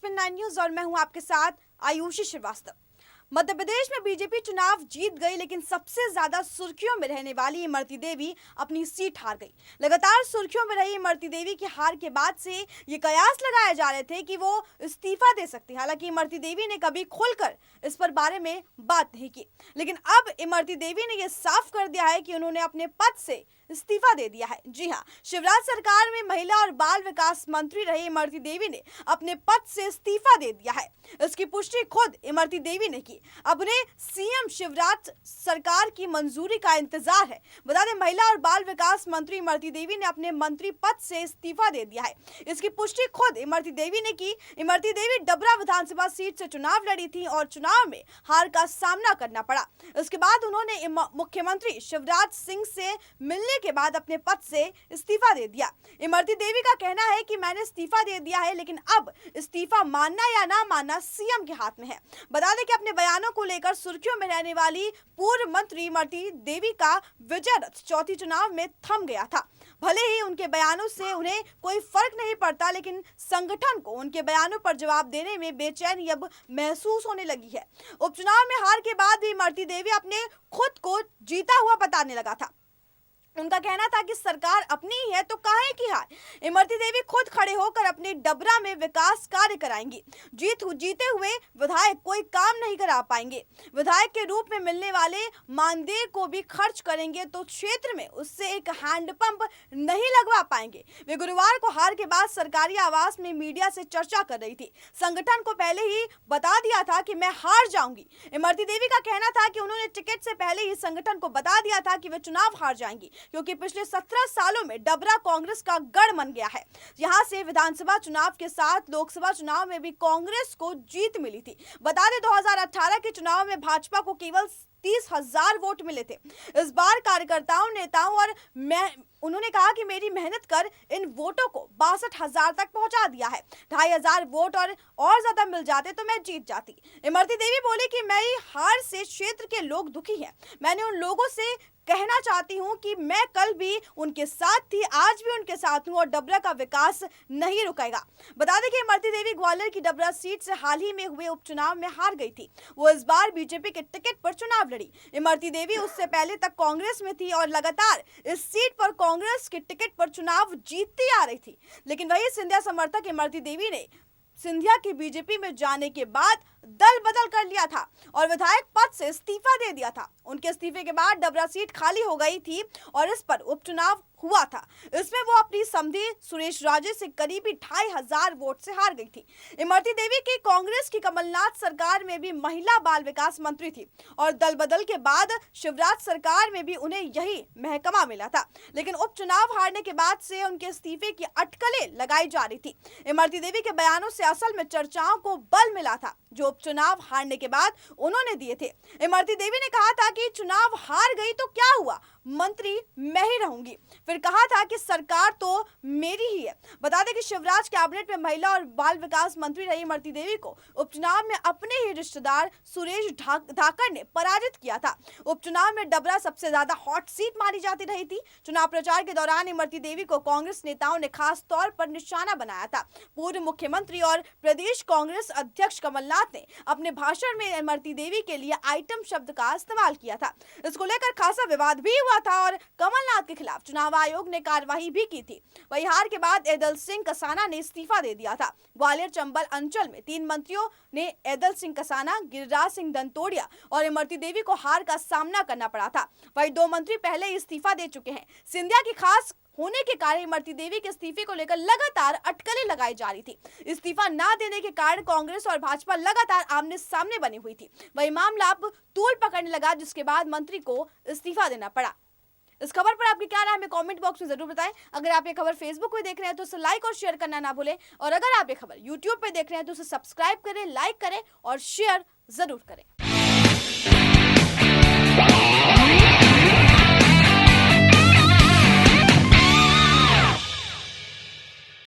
Next 9 news और मैं हूं आपके साथ आयुषी श्रीवास्तव। मध्य प्रदेश में बीजेपी चुनाव जीत गई, लेकिन सबसे ज्यादा सुर्खियों में रहने वाली इमरती देवी अपनी सीट हार गई। लगातार सुर्खियों में रही इमरती देवी की हार के बाद से ये कयास लगाए जा रहे थे कि वो इस्तीफा दे सकती। हालांकि इमरती देवी ने कभी खुलकर इस पर बारे में बात नहीं की, लेकिन अब इमरती देवी ने यह साफ कर दिया है कि उन्होंने अपने पद से इस्तीफा दे दिया है। जी हां, शिवराज सरकार में महिला और बाल विकास मंत्री रही इमरती देवी ने अपने पद से इस्तीफा दे दिया है। इसकी पुष्टि खुद इमरती देवी ने की। अब उन्हें सीएम शिवराज सरकार की मंजूरी का इंतजार है। बता दें, महिला और बाल विकास मंत्री इमरती देवी ने अपने मंत्री पद से इस्तीफा दे दिया है। इसकी पुष्टि खुद इमरती देवी ने की। इमरती देवी डबरा विधानसभा सीट से चुनाव लड़ी थी और चुनाव में हार का सामना करना पड़ा। इसके बाद उन्होंने मुख्यमंत्री शिवराज सिंह से मिलने के बाद अपने पद से इस्तीफा दे दिया। इमरती देवी का कहना है कि मैंने इस्तीफा दे दिया है, लेकिन अब इस्तीफा मानना या ना मानना सीएम के हाथ में है। बता दें कि अपने बयानों को लेकर सुर्खियों में रहने वाली पूर्व मंत्री इमरती देवी का विजय रथ चौथी चुनाव में थम गया था। भले ही उनके बयानों से उन्हें कोई फर्क नहीं पड़ता, लेकिन संगठन को उनके बयानों पर जवाब देने में बेचैनी अब महसूस होने लगी है। उपचुनाव में हार के बाद भी इमरती देवी अपने खुद को जीता हुआ बताने लगा था। उनका कहना था कि सरकार अपनी ही है तो काहे की हार। इमरती देवी खुद खड़े होकर अपने डबरा में विकास कार्य कराएंगी। जीते हुए विधायक कोई काम नहीं करा पाएंगे। विधायक के रूप में मिलने वाले मानदेय को भी खर्च करेंगे तो क्षेत्र में उससे एक हैंडपंप नहीं लगवा पाएंगे। वे गुरुवार को हार के बाद सरकारी आवास में मीडिया से चर्चा कर रही थी। संगठन को पहले ही बता दिया था कि मैं हार जाऊंगी। इमरती देवी का कहना था कि उन्होंने टिकट से पहले ही संगठन को बता दिया था कि वे चुनाव हार जाएंगी, क्योंकि पिछले 17 सालों में डबरा कांग्रेस का गढ़ बन गया है। यहां से विधानसभा चुनाव के साथ लोकसभा चुनाव में भी कांग्रेस को जीत मिली थी। बता दें, 2018 के चुनाव में भाजपा को केवल 30,000 वोट मिले थे। इस बार कार्यकर्ताओं, नेताओं और उन्होंने कहा कि मेरी मेहनत कर इन वोटों को 62,000 तक पहुंचा दिया है। 2,500 वोट और ज्यादा मिल जाते तो मैं जीत जाती। इमरती देवी बोली कि मेरी हार से क्षेत्र के लोग दुखी हैं। मैंने उन लोगों से कहना चाहती हूं कि मैं कल भी उनके साथ थी, आज भी उनके साथ हूं और डबरा का विकास नहीं रुकेगा। बता दें कि इमरती देवी ग्वालियर की डबरा सीट से हाल ही में हुए उपचुनाव में हार गई थी। वो इस बार बीजेपी के टिकट पर चुनाव लड़ी। इमरती देवी उससे पहले तक कांग्रेस में थी और लगातार इस सीट पर कांग्रेस के टिकट पर चुनाव जीतती आ रही थी। लेकिन वही सिंधिया समर्थक इमरती देवी ने सिंधिया के बीजेपी में जाने के बाद दल बदल कर लिया था और विधायक पद से इस्तीफा दे दिया था। उनके इस्तीफे के बाद डबरा सीट खाली हो गई थी और इस पर उपचुनाव हुआ था। इसमें वो अपनी समधी सुरेश राजे से करीबी 2,500 वोट से हार गई थी। इमरती देवी की कांग्रेस की कमलनाथ सरकार में भी महिला बाल विकास मंत्री थी और दल बदल के बाद शिवराज सरकार में भी उन्हें यही महकमा मिला था। लेकिन उपचुनाव हारने के बाद से उनके इस्तीफे की अटकलें लगाई जा रही थी। इमरती देवी के बयानों से असल में चर्चाओं को बल मिला था, जो उपचुनाव हारने के बाद उन्होंने दिए थे। इमरती देवी ने कहा था कि चुनाव हार गई तो क्या हुआ, मंत्री मैं ही रहूंगी। फिर कहा था कि सरकार तो मेरी ही है। बता दें कि शिवराज कैबिनेट में महिला और बाल विकास मंत्री रही इमरती देवी को उपचुनाव में अपने ही रिश्तेदार सुरेश धाकर ने पराजित किया था। उपचुनाव में डबरा सबसे ज्यादा हॉट सीट मानी जाती रही थी। चुनाव प्रचार के दौरान इमरती देवी को कांग्रेस नेताओं ने खास तौर पर निशाना बनाया था। पूर्व मुख्यमंत्री और प्रदेश कांग्रेस अध्यक्ष कमलनाथ ने अपने भाषण में इमरती देवी के लिए आइटम शब्द का इस्तेमाल किया था। इसको लेकर खासा विवाद भी हुआ था और कमलनाथ के खिलाफ चुनाव आयोग ने कार्रवाई भी की थी। वही हार के बाद एदल सिंह कसाना ने इस्तीफा दे दिया था। ग्वालियर चंबल अंचल में 3 मंत्रियों ने एदल सिंह कसाना, गिरिराज सिंह दंतोड़िया और इमरती देवी को हार का सामना करना पड़ा था। वही 2 मंत्री पहले ही इस्तीफा दे चुके हैं। सिंधिया की खास होने के कारण इमरती देवी के इस्तीफे को लेकर लगातार अटकलें लगाई जा रही थी। इस्तीफा ना देने के कारण कांग्रेस और भाजपा लगातार आमने सामने बनी हुई थी। वही मामला अब तूल पकड़ने लगा, जिसके बाद मंत्री को इस्तीफा देना पड़ा। इस खबर पर आपकी क्या राय है, हमें कमेंट बॉक्स में जरूर बताएं। अगर आप ये खबर फेसबुक पे देख रहे हैं तो उसे लाइक और शेयर करना ना भूलें, और अगर आप ये खबर यूट्यूब पे देख रहे हैं तो उसे सब्सक्राइब करें, लाइक करें और शेयर जरूर करें।